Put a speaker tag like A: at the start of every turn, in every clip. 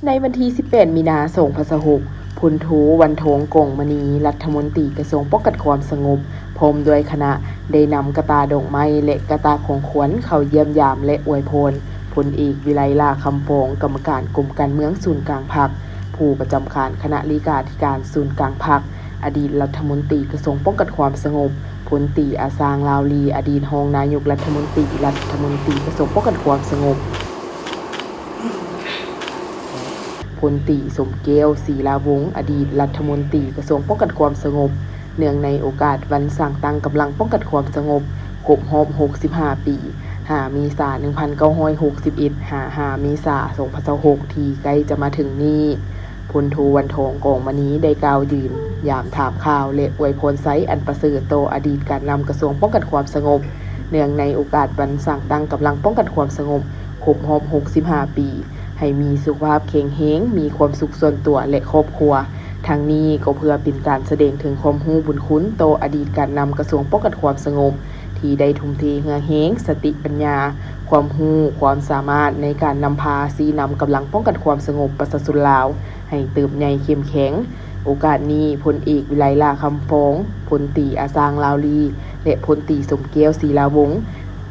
A: ในวันที่ 18 มีนาคม 2566พุนทู วรรณธง กงมณี รัฐมนตรีกระทรวงป้องกันความสงบ พร้อมด้วยคณะได้นำกระตาดอกไม้และกระตาของขวัญเข้าเยี่ยมยามและอวยพรพลเอกวิไลลาคำฟองกรรมการกรมการเมืองศูนย์กลางพรรคผู้ประจำการคณะเลขาธิการศูนย์กลางพรรคอดีตรัฐมนตรีกระทรวงป้องกันความสงบพลตรีอาซางลาวลีอดีตรองนายกรัฐมนตรีกระทรวงป้องกันความสงบพลตรีสมเกล้าศรีลาวงศ์อดีตรัฐมนตรีกระทรวงป้องกันความสงบเนื่องในโอกาสวันสร้างตั้งกำลังป้องกันความสงบครบรอบ65 ปี5 เมษายน 1961 5 เมษายน 2026ที่ใกล้จะมาถึงนี้พลโทวรรณธง กงมณีได้กล่าวยืนยามถามข่าวและอวยพรไซอันประเสริฐต่ออดีตการนำกระทรวงป้องกันความสงบเนื่องในโอกาสวันสร้างตั้งกำลังป้องกันความสงบครบรอบ65 ปีให้มีสุขภาพแข็งแรงมีความสุขส่วนตัวและครอบครัวทั้งนี้ก็เพื่อเป็นการแสดงถึงความรู้บุญคุณต่ออดีตการนำกระทรวงป้องกันความสงบที่ได้ทุ่มเทเหือแรงสติปัญญาความรู้ความสามารถในการนำพาสีนำกำลังป้องกันความสงบประชาชนลาวให้เติบใหญ่เข้มแข็งโอกาสนี้พลเอกวิไลลาคำฟองพลตรีอาซางลาวลีและพลตรีสมเกล้าศรีลาวงศ์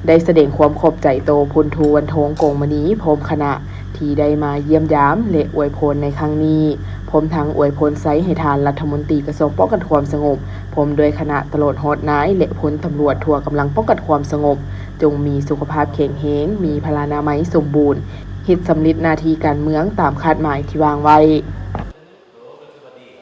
A: ได้แสดงความขอบใจต่อพลโทวรรณธง กงมณีพร้อมคณะที่ได้มาเยี่ยมยามและอวยพรในครั้งนี้พร้อมทั้งอวยพรไซให้ทานรัฐมนตรีกระทรวงป้องกันความสงบพร้อมด้วยคณะตลอดฮอดนายและพลตำรวจทั่วกำลังป้องกันความสงบจงมีสุขภาพแข็งแรงมีพลานามัยสมบูรณ์เฮ็ดสำเร็จหน้าที่การเมืองตามคาดหมายที่วางไว้